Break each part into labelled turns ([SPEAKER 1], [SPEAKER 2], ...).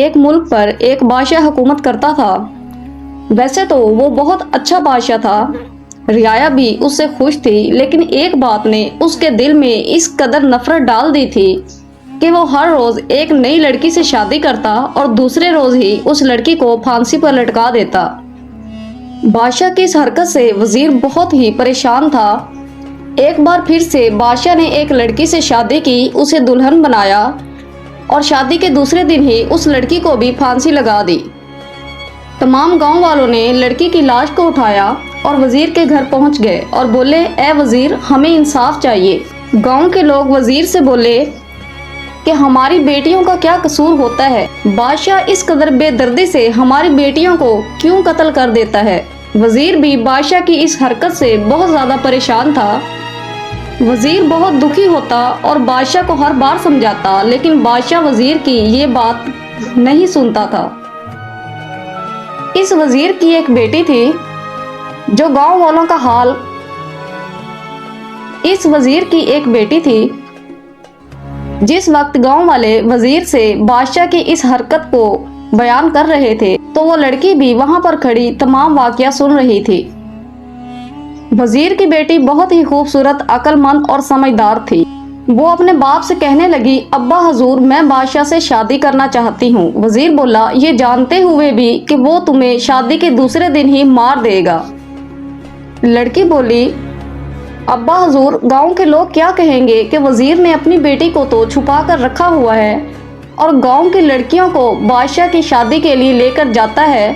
[SPEAKER 1] ایک ملک پر ایک بادشاہ حکومت کرتا تھا۔ ویسے تو وہ بہت اچھا بادشاہ تھا، رعایا بھی اس سے خوش تھی، لیکن ایک بات نے اس کے دل میں اس قدر نفرت ڈال دی تھی کہ وہ ہر روز ایک نئی لڑکی سے شادی کرتا اور دوسرے روز ہی اس لڑکی کو پھانسی پر لٹکا دیتا۔ بادشاہ کی اس حرکت سے وزیر بہت ہی پریشان تھا۔ ایک بار پھر سے بادشاہ نے ایک لڑکی سے شادی کی، اسے دلہن بنایا اور شادی کے دوسرے دن ہی اس لڑکی کو بھی پھانسی لگا دی۔ تمام گاؤں والوں نے لڑکی کی لاش کو اٹھایا اور وزیر کے گھر پہنچ گئے اور بولے، اے وزیر، ہمیں انصاف چاہیے۔ گاؤں کے لوگ وزیر سے بولے کہ ہماری بیٹیوں کا کیا قصور ہوتا ہے؟ بادشاہ اس قدر بے دردی سے ہماری بیٹیوں کو کیوں قتل کر دیتا ہے؟ وزیر بھی بادشاہ کی اس حرکت سے بہت زیادہ پریشان تھا۔ وزیر بہت دکھی ہوتا اور بادشاہ کو ہر بار سمجھاتا، لیکن بادشاہ وزیر کی یہ بات نہیں سنتا تھا۔ اس وزیر کی ایک بیٹی تھی جو گاؤں والوں کا حال اس وزیر کی ایک بیٹی تھی۔ جس وقت گاؤں والے وزیر سے بادشاہ کی اس حرکت کو بیان کر رہے تھے تو وہ لڑکی بھی وہاں پر کھڑی تمام واقعہ سن رہی تھی۔ وزیر کی بیٹی بہت ہی خوبصورت، عقل مند اور سمجھدار تھی۔ وہ اپنے باپ سے کہنے لگی، ابا حضور، میں بادشاہ سے شادی کرنا چاہتی ہوں۔ وزیر بولا، یہ جانتے ہوئے بھی کہ وہ تمہیں شادی کے دوسرے دن ہی مار دے گا۔ لڑکی بولی، ابا حضور، گاؤں کے لوگ کیا کہیں گے کہ وزیر نے اپنی بیٹی کو تو چھپا کر رکھا ہوا ہے اور گاؤں کی لڑکیوں کو بادشاہ کی شادی کے لیے لے کر جاتا ہے۔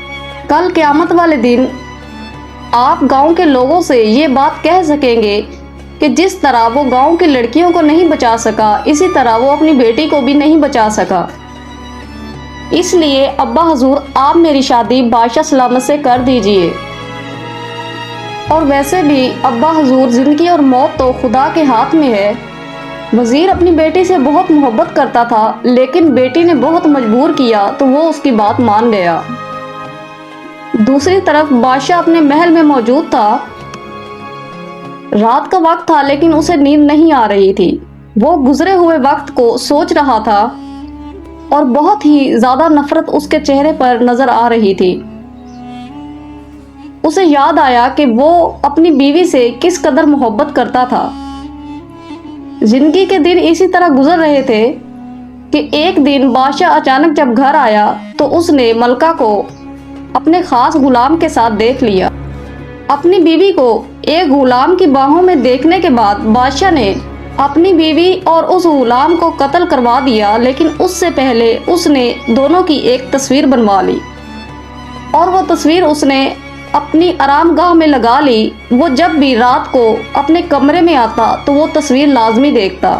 [SPEAKER 1] کل قیامت والے دن آپ گاؤں کے لوگوں سے یہ بات کہہ سکیں گے کہ جس طرح وہ گاؤں کی لڑکیوں کو نہیں بچا سکا، اسی طرح وہ اپنی بیٹی کو بھی نہیں بچا سکا۔ اس لیے ابا حضور، آپ میری شادی بادشاہ سلامت سے کر دیجئے۔ اور ویسے بھی ابا حضور، زندگی اور موت تو خدا کے ہاتھ میں ہے۔ وزیر اپنی بیٹی سے بہت محبت کرتا تھا، لیکن بیٹی نے بہت مجبور کیا تو وہ اس کی بات مان گیا۔ دوسری طرف بادشاہ اپنے محل میں موجود تھا۔ رات کا وقت تھا لیکن اسے نیند نہیں آ رہی تھی۔ وہ گزرے ہوئے وقت کو سوچ رہا تھا اور بہت ہی زیادہ نفرت اس کے چہرے پر نظر آ رہی تھی۔ اسے یاد آیا کہ وہ اپنی بیوی سے کس قدر محبت کرتا تھا۔ زندگی کے دن اسی طرح گزر رہے تھے کہ ایک دن بادشاہ اچانک جب گھر آیا تو اس نے ملکہ کو اپنے خاص غلام کے ساتھ دیکھ لیا۔ اپنی بیوی کو ایک غلام کی باہوں میں دیکھنے کے بعد بادشاہ نے اپنی بیوی اور اس غلام کو قتل کروا دیا، لیکن اس سے پہلے اس نے دونوں کی ایک تصویر بنوا لی اور وہ تصویر اس نے اپنی آرام گاہ میں لگا لی۔ وہ جب بھی رات کو اپنے کمرے میں آتا تو وہ تصویر لازمی دیکھتا،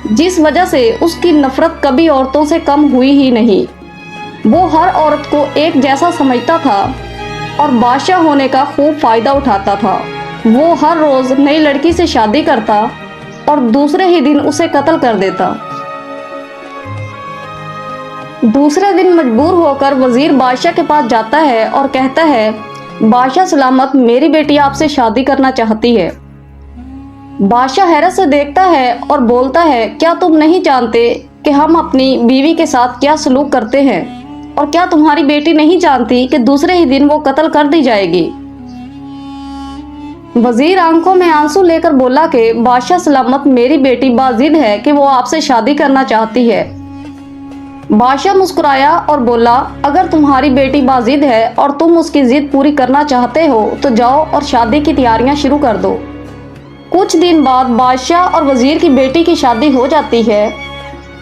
[SPEAKER 1] جس وجہ سے اس کی نفرت کبھی عورتوں سے کم ہوئی ہی نہیں۔ وہ ہر عورت کو ایک جیسا سمجھتا تھا اور بادشاہ ہونے کا خوب فائدہ اٹھاتا تھا۔ وہ ہر روز نئی لڑکی سے شادی کرتا اور دوسرے ہی دن اسے قتل کر دیتا۔ دوسرے دن مجبور ہو کر وزیر بادشاہ کے پاس جاتا ہے اور کہتا ہے، بادشاہ سلامت، میری بیٹی آپ سے شادی کرنا چاہتی ہے۔ بادشاہ حیرت سے دیکھتا ہے اور بولتا ہے، کیا تم نہیں جانتے کہ ہم اپنی بیوی کے ساتھ کیا سلوک کرتے ہیں؟ اور کیا تمہاری بیٹی نہیں جانتی کہ دوسرے ہی دن وہ قتل کر دی جائے گی؟ وزیر آنکھوں میں آنسو لے کر بولا کہ بادشاہ سلامت، میری بیٹی باضد ہے کہ وہ آپ سے شادی کرنا چاہتی ہے۔ بادشاہ مسکرایا اور بولا، اگر تمہاری بیٹی باضد ہے اور تم اس کی ضد پوری کرنا چاہتے ہو تو جاؤ اور شادی کی تیاریاں شروع کر دو۔ کچھ دن بعد بادشاہ اور وزیر کی بیٹی کی شادی ہو جاتی ہے۔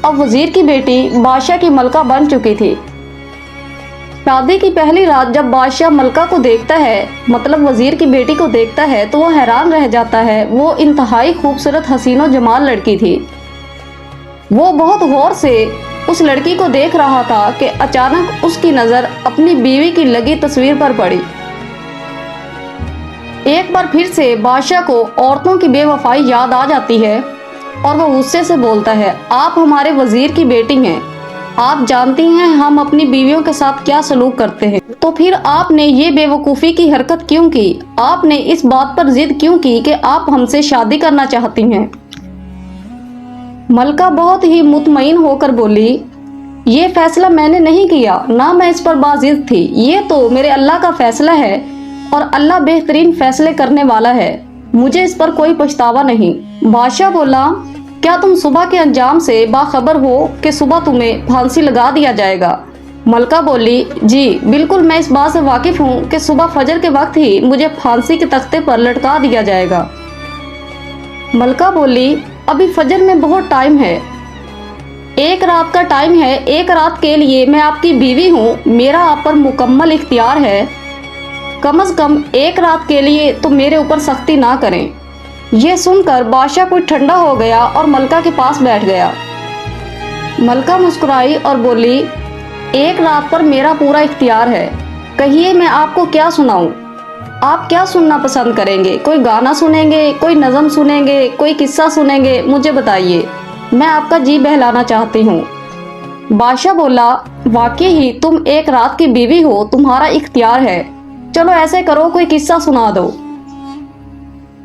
[SPEAKER 1] اب وزیر کی بیٹی بادشاہ کی ملکہ بن چکی تھی۔ شادی کی پہلی رات جب بادشاہ ملکہ کو دیکھتا ہے، مطلب وزیر کی بیٹی کو دیکھتا ہے، تو وہ حیران رہ جاتا ہے۔ وہ انتہائی خوبصورت، حسین و جمال لڑکی تھی۔ وہ بہت غور سے اس لڑکی کو دیکھ رہا تھا کہ اچانک اس کی نظر اپنی بیوی کی لگی تصویر پر پڑی۔ ایک بار پھر سے بادشاہ کو عورتوں کی بے وفائی یاد آ جاتی ہے اور وہ غصے سے بولتا ہے، آپ ہمارے وزیر کی بیٹی ہیں، آپ جانتی ہیں ہم اپنی بیویوں کے ساتھ کیا سلوک کرتے ہیں، تو پھر آپ نے یہ بے وقوفی کی حرکت کیوں کی؟ آپ نے اس بات پر ضد کیوں کی کہ آپ ہم سے شادی کرنا چاہتی ہیں؟ ملکہ بہت ہی مطمئن ہو کر بولی، یہ فیصلہ میں نے نہیں کیا، نہ میں اس پر باضد تھی، یہ تو میرے اللہ کا فیصلہ ہے اور اللہ بہترین فیصلے کرنے والا ہے، مجھے اس پر کوئی پچھتاوا نہیں۔ بادشاہ بولا، کیا تم صبح کے انجام سے باخبر ہو کہ صبح تمہیں پھانسی لگا دیا جائے گا؟ ملکہ بولی، جی بالکل، میں اس بات سے واقف ہوں کہ صبح فجر کے وقت ہی مجھے پھانسی کے تختے پر لٹکا دیا جائے گا۔ ملکہ بولی، ابھی فجر میں بہت ٹائم ہے، ایک رات کا ٹائم ہے، ایک رات کے لیے میں آپ کی بیوی ہوں، میرا آپ پر مکمل اختیار ہے، کم از کم ایک رات کے لیے تو میرے اوپر سختی نہ کریں۔ یہ سن کر بادشاہ کچھ ٹھنڈا ہو گیا اور ملکہ کے پاس بیٹھ گیا۔ ملکہ مسکرائی اور بولی، ایک رات پر میرا پورا اختیار ہے، کہیے میں آپ کو کیا سناؤں؟ آپ کیا سننا پسند کریں گے؟ کوئی گانا سنیں گے، کوئی نظم سنیں گے، کوئی قصہ سنیں گے؟ مجھے بتائیے، میں آپ کا جی بہلانا چاہتی ہوں۔ بادشاہ بولا، واقعی ہی تم ایک رات کی بیوی ہو، تمہارا اختیار ہے، چلو ایسے کرو کوئی قصہ سنا دو۔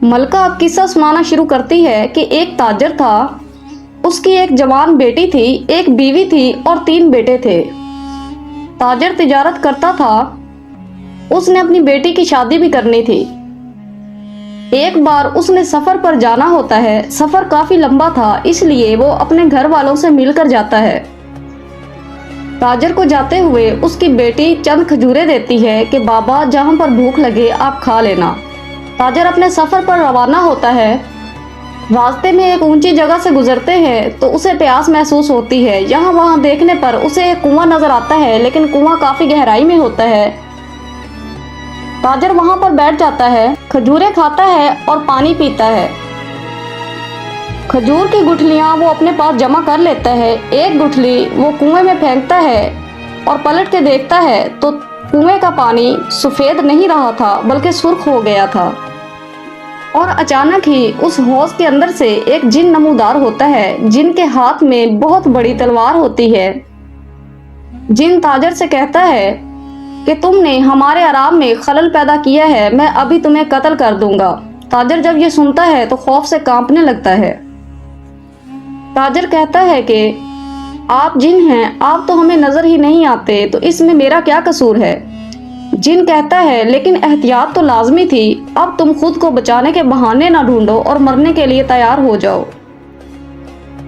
[SPEAKER 1] ملکہ اب قصہ سنانا شروع کرتی ہے کہ ایک تاجر تھا، اس کی ایک جوان بیٹی تھی، ایک بیوی تھی اور 3 بیٹے تھے۔ تاجر تجارت کرتا تھا، اس نے اپنی بیٹی کی شادی بھی کرنی تھی۔ ایک بار اس نے سفر پر جانا ہوتا ہے، سفر کافی لمبا تھا، اس لیے وہ اپنے گھر والوں سے مل کر جاتا ہے۔ تاجر کو جاتے ہوئے اس کی بیٹی چند کھجوریں دیتی ہے کہ بابا جہاں پر بھوک لگے آپ کھا لینا۔ تاجر اپنے سفر پر روانہ ہوتا ہے، راستے میں ایک اونچی جگہ سے گزرتے ہیں تو اسے پیاس محسوس ہوتی ہے، یہاں وہاں دیکھنے پر اسے ایک کنواں نظر آتا ہے، لیکن کنواں کافی گہرائی میں ہوتا ہے۔ تاجر وہاں پر بیٹھ جاتا ہے، کھجوریں کھاتا ہے اور پانی پیتا ہے۔ کھجور کی گٹھلیاں وہ اپنے پاس جمع کر لیتا ہے، ایک گٹھلی وہ کنویں میں پھینکتا ہے اور پلٹ کے دیکھتا ہے تو کنویں کا پانی سفید نہیں رہا تھا بلکہ سرخ ہو گیا تھا، اور اچانک ہی اس حوض کے اندر سے ایک جن نمودار ہوتا ہے، جن کے ہاتھ میں بہت بڑی تلوار ہوتی ہے۔ جن تاجر سے کہتا ہے کہ تم نے ہمارے آرام میں خلل پیدا کیا ہے، میں ابھی تمہیں قتل کر دوں گا۔ تاجر جب یہ سنتا ہے تو خوف سے کانپنے لگتا ہے۔ تاجر کہتا ہے کہ آپ جن ہیں، آپ تو ہمیں نظر ہی نہیں آتے، تو اس میں میرا کیا قصور ہے؟ جن کہتا ہے، لیکن احتیاط تو لازمی تھی، اب تم خود کو بچانے کے بہانے نہ ڈھونڈو اور مرنے کے لیے تیار ہو جاؤ۔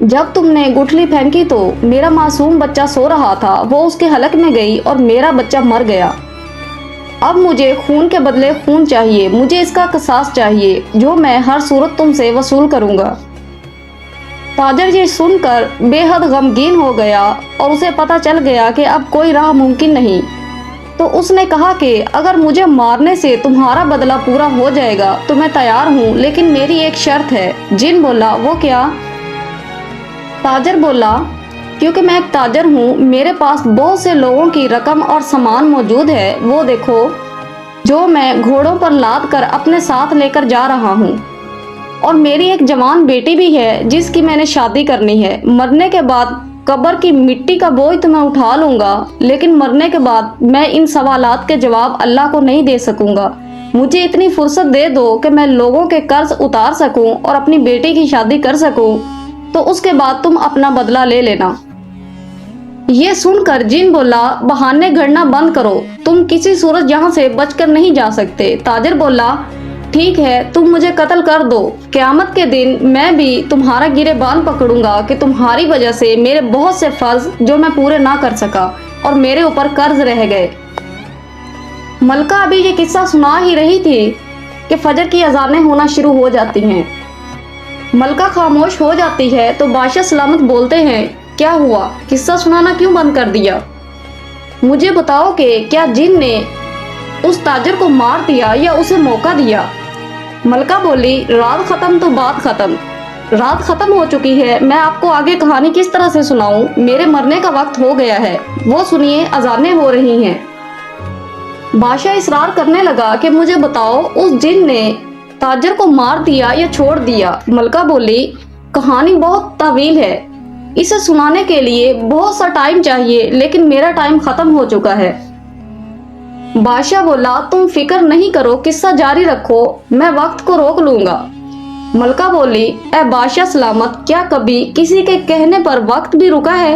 [SPEAKER 1] جب تم نے گٹھلی پھینکی تو میرا معصوم بچہ سو رہا تھا، وہ اس کے حلق میں گئی اور میرا بچہ مر گیا۔ اب مجھے خون کے بدلے خون چاہیے، مجھے اس کا قصاص چاہیے، جو میں ہر صورت تم سے وصول کروں گا۔ تاجر یہ سن کر بے حد غمگین ہو گیا اور اسے پتہ چل گیا کہ اب کوئی راہ ممکن نہیں، تو اس نے کہا کہ اگر مجھے مارنے سے تمہارا بدلہ پورا ہو جائے گا تو میں تیار ہوں، لیکن میری ایک شرط ہے۔ جن بولا، وہ کیا؟ تاجر بولا، کیونکہ میں ایک تاجر ہوں، میرے پاس بہت سے لوگوں کی رقم اور سامان موجود ہے، وہ دیکھو جو میں گھوڑوں پر لاد کر اپنے ساتھ لے کر جا رہا ہوں، اور میری ایک جوان بیٹی بھی ہے جس کی میں نے شادی کرنی ہے۔ مرنے کے بعد قبر کی مٹی کا بوجھ تو میں اٹھا لوں گا، لیکن مرنے کے بعد میں ان سوالات کے جواب اللہ کو نہیں دے سکوں گا۔ مجھے اتنی فرصت دے دو کہ میں لوگوں کے قرض اتار سکوں اور اپنی بیٹی کی شادی کر سکوں، تو اس کے بعد تم اپنا بدلہ لے لینا۔ یہ سن کر جن بولا، بہانے گھڑنا بند کرو، تم کسی صورت یہاں سے بچ کر نہیں جا سکتے۔ تاجر بولا، ٹھیک ہے، تم مجھے قتل کر دو، قیامت کے دن میں بھی تمہارا گریبان پکڑوں گا کہ تمہاری وجہ سے میرے بہت سے فرض جو میں پورے نہ کر سکا اور میرے اوپر قرض رہ گئے۔ ملکہ ابھی یہ قصہ سنا ہی رہی تھی کہ فجر کی اذانیں ہونا شروع ہو جاتی ہیں۔ ملکہ خاموش ہو جاتی ہے تو بادشاہ سلامت بولتے ہیں، کیا ہوا؟ قصہ سنانا کیوں بند کر دیا؟ مجھے بتاؤ کہ کیا جن نے اس تاجر کو مار دیا یا اسے موقع دیا؟ ملکہ بولی، رات ختم تو بات ختم، رات ختم ہو چکی ہے، میں آپ کو آگے کہانی کس طرح سے سناؤں؟ میرے مرنے کا وقت ہو گیا ہے، وہ سنیے، اذانیں ہو رہی ہیں۔ بادشاہ اصرار کرنے لگا کہ مجھے بتاؤ اس جن نے تاجر کو مار دیا یا چھوڑ دیا؟ ملکہ بولی، کہانی بہت طویل ہے، اسے سنانے کے لیے بہت سا ٹائم چاہیے، لیکن میرا ٹائم ختم ہو چکا ہے۔ بادشاہ بولا، تم فکر نہیں کرو، قصہ جاری رکھو، میں وقت کو روک لوں گا۔ ملکہ بولی، اے بادشاہ سلامت، کیا کبھی کسی کے کہنے پر وقت بھی رکا ہے؟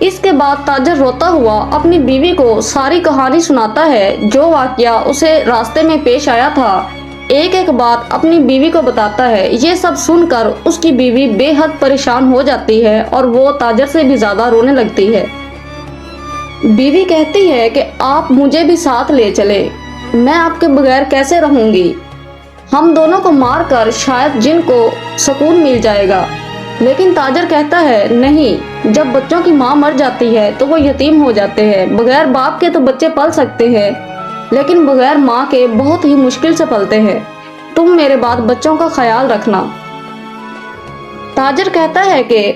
[SPEAKER 1] اس کے بعد تاجر روتا ہوا اپنی بیوی کو ساری کہانی سناتا ہے، جو واقعہ اسے راستے میں پیش آیا تھا۔ ایک ایک بات اپنی بیوی کو بتاتا ہے۔ یہ سب سن کر اس کی بیوی بے حد پریشان ہو جاتی ہے اور وہ تاجر سے بھی زیادہ رونے لگتی ہے۔ بیوی کہتی ہے کہ آپ مجھے بھی ساتھ لے چلے، میں آپ کے بغیر کیسے رہوں گی؟ ہم دونوں کو مار کر شاید جن کو سکون مل جائے گا۔ لیکن تاجر کہتا ہے نہیں، جب بچوں کی ماں مر جاتی ہے تو وہ یتیم ہو جاتے ہیں۔ بغیر باپ کے تو بچے پل سکتے ہیں، لیکن بغیر ماں کے بہت ہی مشکل سے پلتے ہیں۔ تم میرے بعد بچوں کا خیال رکھنا۔ تاجر کہتا ہے کہ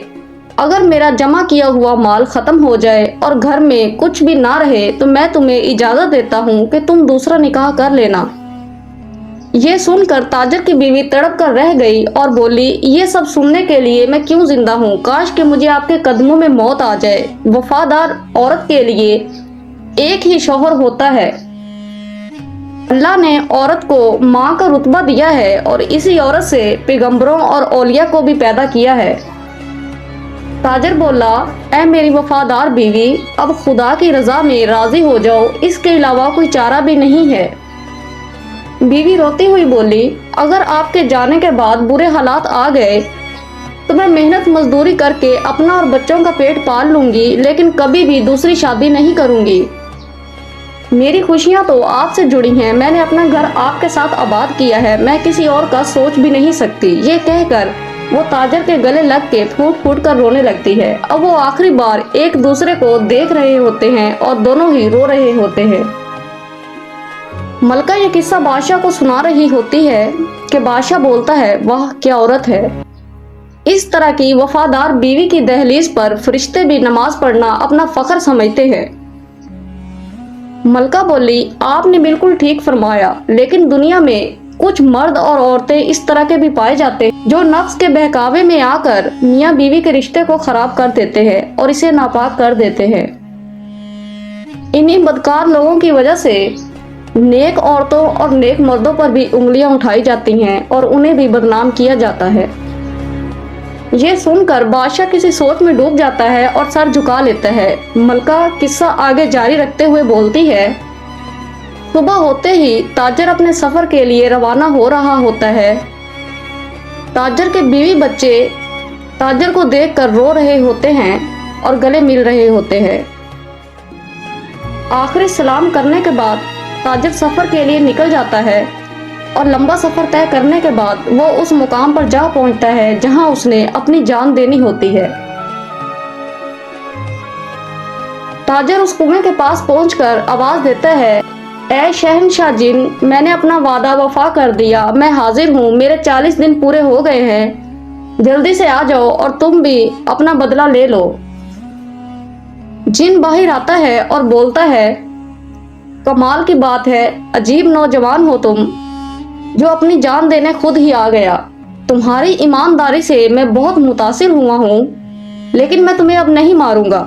[SPEAKER 1] اگر میرا جمع کیا ہوا مال ختم ہو جائے اور گھر میں کچھ بھی نہ رہے تو میں تمہیں اجازت دیتا ہوں کہ تم دوسرا نکاح کر لینا۔ یہ سن کر تاجر کی بیوی تڑپ کر رہ گئی اور بولی، یہ سب سننے کے لیے میں کیوں زندہ ہوں؟ کاش کہ مجھے آپ کے قدموں میں موت آ جائے۔ وفادار عورت کے لیے ایک ہی شوہر ہوتا ہے۔ اللہ نے عورت کو ماں کا رتبہ دیا ہے اور اسی عورت سے پیغمبروں اور اولیاء کو بھی پیدا کیا ہے۔ تاجر بولا، اے میری وفادار بیوی، اب خدا کی رضا میں راضی ہو جاؤ، اس کے علاوہ کوئی چارہ بھی نہیں ہے۔ بیوی روتی ہوئی بولی، اگر آپ کے جانے کے بعد برے حالات آ گئے تو میں محنت مزدوری کر کے اپنا اور بچوں کا پیٹ پال لوں گی، لیکن کبھی بھی دوسری شادی نہیں کروں گی۔ میری خوشیاں تو آپ سے جڑی ہیں، میں نے اپنا گھر آپ کے ساتھ آباد کیا ہے، میں کسی اور کا سوچ بھی نہیں سکتی۔ یہ کہہ کر وہ تاجر کے گلے لگ کے پھوٹ پھوٹ کر رونے لگتی ہے۔ اب وہ آخری بار ایک دوسرے کو دیکھ رہے ہوتے ہیں اور دونوں ہی رو رہے ہوتے ہیں۔ ملکہ یہ قصہ بادشاہ کو سنا رہی ہوتی ہے کہ بادشاہ بولتا ہے، واہ کیا عورت ہے۔ اس طرح کی وفادار بیوی کی دہلیز پر فرشتے بھی نماز پڑھنا اپنا فخر سمجھتے ہیں۔ ملکہ بولی، آپ نے بالکل ٹھیک فرمایا، لیکن دنیا میں کچھ مرد اور عورتیں اس طرح کے بھی پائے جاتے ہیں جو نفس کے بہکاوے میں آ کر میاں بیوی کے رشتے کو خراب کر دیتے ہیں اور اسے ناپاک کر دیتے ہیں۔ انہی بدکار لوگوں کی وجہ سے نیک عورتوں اور نیک مردوں پر بھی انگلیاں اٹھائی جاتی ہیں اور انہیں بھی بدنام کیا جاتا ہے۔ یہ سن کر بادشاہ کسی سوچ میں ڈوب جاتا ہے اور سر جھکا لیتا ہے۔ ملکہ قصہ آگے جاری رکھتے ہوئے بولتی ہے، صبح ہوتے ہی تاجر اپنے سفر کے لیے روانہ ہو رہا ہوتا ہے۔ تاجر کے بیوی بچے تاجر کو دیکھ کر رو رہے ہوتے ہیں اور گلے مل رہے ہوتے ہیں۔ آخری سلام کرنے کے بعد تاجر سفر کے لیے نکل جاتا ہے اور لمبا سفر طے کرنے کے بعد وہ اس مقام پر جا پہنچتا ہے جہاں اس نے اپنی جان دینی ہوتی ہے۔ تاجر اس کنویں کے پاس پہنچ کر آواز دیتا ہے، اے شہنشاہ جن، میں نے اپنا وعدہ وفا کر دیا، میں حاضر ہوں، میرے 40 دن پورے ہو گئے ہیں، جلدی سے آ جاؤ اور تم بھی اپنا بدلہ لے لو۔ جن باہر آتا ہے اور بولتا ہے، کمال کی بات ہے، عجیب نوجوان ہو تم، جو اپنی جان دینے خود ہی آ گیا۔ تمہاری ایمانداری سے میں بہت متاثر ہوا ہوں، لیکن میں تمہیں اب نہیں ماروں گا،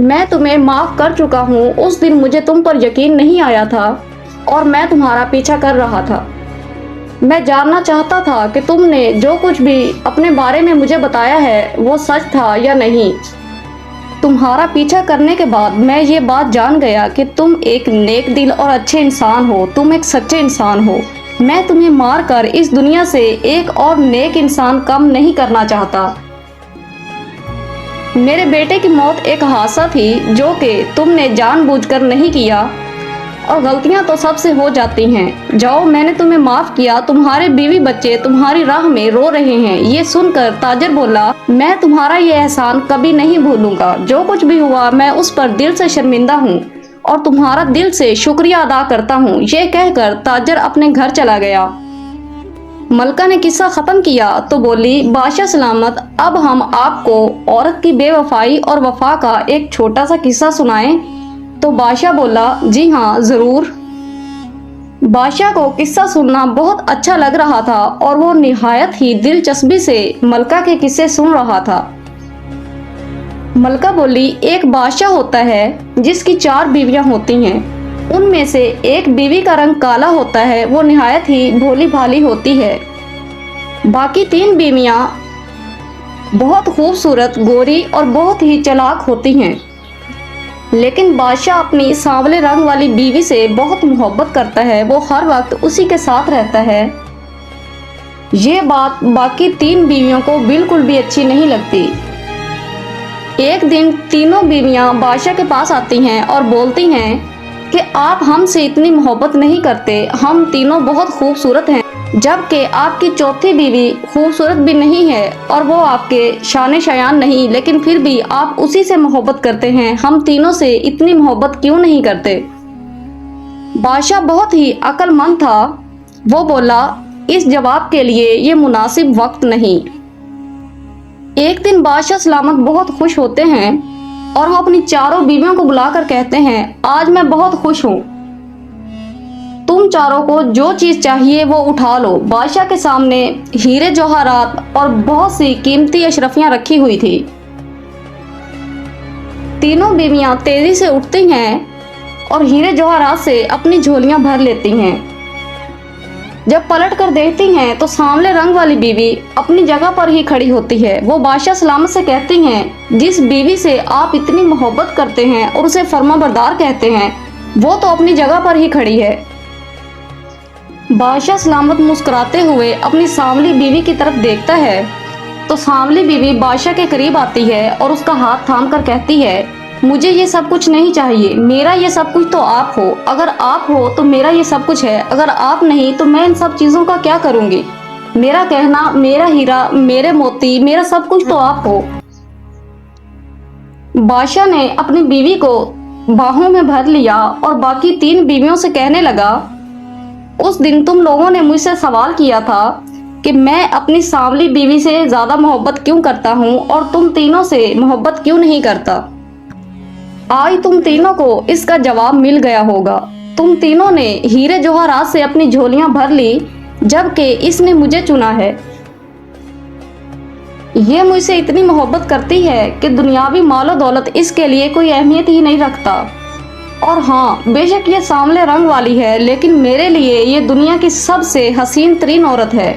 [SPEAKER 1] میں تمہیں معاف کر چکا ہوں۔ اس دن مجھے تم پر یقین نہیں آیا تھا اور میں تمہارا پیچھا کر رہا تھا۔ میں جاننا چاہتا تھا کہ تم نے جو کچھ بھی اپنے بارے میں مجھے بتایا ہے وہ سچ تھا یا نہیں۔ تمہارا پیچھا کرنے کے بعد میں یہ بات جان گیا کہ تم ایک نیک دل اور اچھے انسان ہو، تم ایک سچے انسان ہو۔ میں تمہیں مار کر اس دنیا سے ایک اور نیک انسان کم نہیں کرنا چاہتا۔ میرے بیٹے کی موت ایک حادثہ تھی جو کہ تم نے جان بوجھ کر نہیں کیا، اور غلطیاں تو سب سے ہو جاتی ہیں۔ جاؤ، میں نے تمہیں معاف کیا، تمہارے بیوی بچے تمہاری راہ میں رو رہے ہیں۔ یہ سن کر تاجر بولا، میں تمہارا یہ احسان کبھی نہیں بھولوں گا، جو کچھ بھی ہوا میں اس پر دل سے شرمندہ ہوں اور تمہارا دل سے شکریہ ادا کرتا ہوں۔ یہ کہہ کر تاجر اپنے گھر چلا گیا۔ ملکہ نے قصہ ختم کیا تو بولی، بادشاہ سلامت، اب ہم آپ کو عورت کی بے وفائی اور وفا کا ایک چھوٹا سا قصہ سنائیں؟ تو بادشاہ بولا، جی ہاں ضرور۔ بادشاہ کو قصہ سننا بہت اچھا لگ رہا تھا اور وہ نہایت ہی دلچسپی سے ملکہ کے قصے سن رہا تھا۔ ملکہ بولی، ایک بادشاہ ہوتا ہے جس کی 4 بیویاں ہوتی ہیں، ان میں سے ایک بیوی کا رنگ کالا ہوتا ہے، وہ نہایت ہی بھولی بھالی ہوتی ہے۔ باقی 3 بیویاں بہت خوبصورت، گوری اور بہت ہی چالاک ہوتی ہیں، لیکن بادشاہ اپنی سانولے رنگ والی بیوی سے بہت محبت کرتا ہے، وہ ہر وقت اسی کے ساتھ رہتا ہے۔ یہ بات باقی 3 بیویوں کو بالکل بھی اچھی نہیں لگتی۔ ایک دن تینوں بیویاں بادشاہ کے پاس آتی ہیں اور بولتی ہیں کہ آپ ہم سے اتنی محبت نہیں کرتے، ہم تینوں بہت خوبصورت ہیں، جبکہ آپ کی چوتھی بیوی خوبصورت بھی نہیں ہے اور وہ آپ کے شان شایان نہیں، لیکن پھر بھی آپ اسی سے محبت کرتے ہیں، ہم تینوں سے اتنی محبت کیوں نہیں کرتے؟ بادشاہ بہت ہی عقل مند تھا، وہ بولا اس جواب کے لیے یہ مناسب وقت نہیں۔ ایک دن بادشاہ سلامت بہت خوش ہوتے ہیں اور وہ اپنی چاروں بیویوں کو بلا کر کہتے ہیں آج میں بہت خوش ہوں، تم چاروں کو جو چیز چاہیے وہ اٹھا لو۔ بادشاہ کے سامنے ہیرے جواہرات اور بہت سی قیمتی اشرفیاں رکھی ہوئی تھی۔ تینوں بیویاں تیزی سے اٹھتی ہیں اور ہیرے جواہرات سے اپنی جھولیاں بھر لیتی ہیں۔ جب پلٹ کر دیکھتی ہیں تو سانولے رنگ والی بیوی اپنی جگہ پر ہی کھڑی ہوتی ہے۔ وہ بادشاہ سلامت سے کہتی ہیں جس بیوی سے آپ اتنی محبت کرتے ہیں اور اسے فرما بردار کہتے ہیں، وہ تو اپنی جگہ پر ہی کھڑی ہے۔ بادشاہ سلامت مسکراتے ہوئے اپنی سانولی بیوی کی طرف دیکھتا ہے تو سانولی بیوی بادشاہ کے قریب آتی ہے اور اس کا ہاتھ تھام کر کہتی ہے مجھے یہ سب کچھ نہیں چاہیے، میرا یہ سب کچھ تو آپ ہو، اگر آپ ہو تو میرا یہ سب کچھ ہے، اگر آپ نہیں تو میں ان سب چیزوں کا کیا کروں گی؟ میرا گہنا، میرا ہیرا، میرے موتی، میرا سب کچھ تو آپ ہو۔ بادشاہ نے اپنی بیوی کو باہوں میں بھر لیا اور باقی 3 بیویوں سے کہنے لگا اس دن تم لوگوں نے مجھ سے سوال کیا تھا کہ میں اپنی سانولی بیوی سے زیادہ محبت کیوں کرتا ہوں اور تم تینوں سے محبت کیوں نہیں کرتا۔ آج تم تینوں کو اس کا جواب مل گیا ہوگا۔ تم تینوں نے ہیرے جواہرات سے اپنی جھولیاں بھر لی جبکہ اس نے مجھے چنا ہے۔ یہ مجھ سے اتنی محبت کرتی ہے کہ دنیاوی مال و دولت اس کے لیے کوئی اہمیت ہی نہیں رکھتا، اور ہاں بے شک یہ سانولے رنگ والی ہے لیکن میرے لیے یہ دنیا کی سب سے حسین ترین عورت ہے۔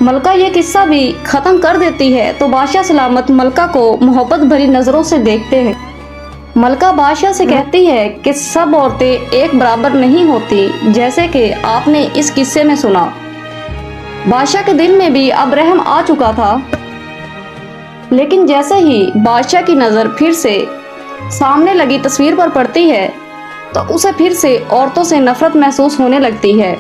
[SPEAKER 1] ملکہ یہ قصہ بھی ختم کر دیتی ہے تو بادشاہ سلامت ملکہ کو محبت بھری نظروں سے دیکھتے ہیں۔ ملکہ بادشاہ سے کہتی ہے کہ سب عورتیں ایک برابر نہیں ہوتی، جیسے کہ آپ نے اس قصے میں سنا۔ بادشاہ کے دل میں بھی اب رحم آ چکا تھا، لیکن جیسے ہی بادشاہ کی نظر پھر سے سامنے لگی تصویر پر پڑتی ہے تو اسے پھر سے عورتوں سے نفرت محسوس ہونے لگتی ہے۔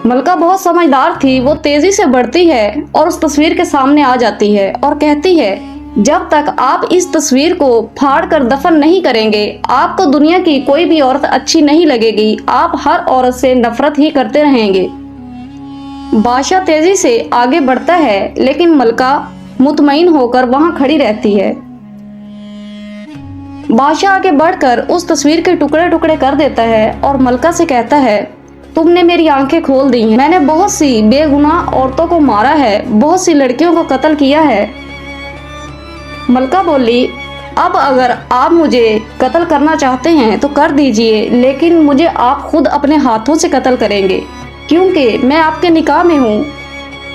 [SPEAKER 1] ملکہ بہت سمجھدار تھی، وہ تیزی سے بڑھتی ہے اور اس تصویر کے سامنے آ جاتی ہے اور کہتی ہے جب تک آپ اس تصویر کو پھاڑ کر دفن نہیں کریں گے آپ کو دنیا کی کوئی بھی عورت اچھی نہیں لگے گی، آپ ہر عورت سے نفرت ہی کرتے رہیں گے۔ بادشاہ تیزی سے آگے بڑھتا ہے لیکن ملکہ مطمئن ہو کر وہاں کھڑی رہتی ہے۔ بادشاہ آگے بڑھ کر اس تصویر کے ٹکڑے ٹکڑے کر دیتا ہے اور ملکہ سے کہتا ہے تم نے میری آنکھیں کھول دی ہیں، میں نے بہت سی بے گناہ عورتوں کو مارا ہے، بہت سی لڑکیوں کو قتل کیا ہے۔ ملکہ بولی اب اگر آپ مجھے قتل کرنا چاہتے ہیں تو کر دیجئے، لیکن مجھے آپ خود اپنے ہاتھوں سے قتل کریں گے کیونکہ میں آپ کے نکاح میں ہوں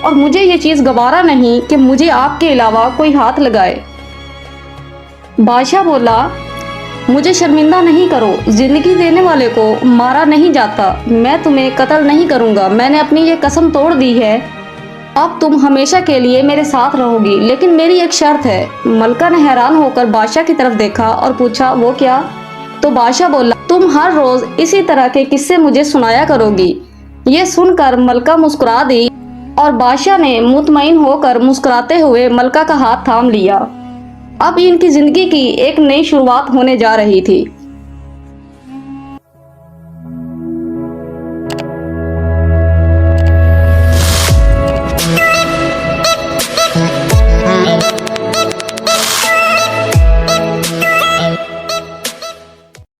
[SPEAKER 1] اور مجھے یہ چیز گوارا نہیں کہ مجھے آپ کے علاوہ کوئی ہاتھ لگائے۔ بادشاہ بولا مجھے شرمندہ نہیں کرو، زندگی دینے والے کو مارا نہیں جاتا، میں تمہیں قتل نہیں کروں گا، میں نے اپنی یہ قسم توڑ دی ہے، اب تم ہمیشہ کے لیے میرے ساتھ رہو گی، لیکن میری ایک شرط ہے۔ ملکہ نے حیران ہو کر بادشاہ کی طرف دیکھا اور پوچھا وہ کیا؟ تو بادشاہ بولا تم ہر روز اسی طرح کے قصے مجھے سنایا کرو گی۔ یہ سن کر ملکہ مسکرا دی اور بادشاہ نے مطمئن ہو کر مسکراتے ہوئے ملکہ کا ہاتھ تھام لیا۔ اب ان کی زندگی کی ایک نئی شروعات ہونے جا رہی تھی۔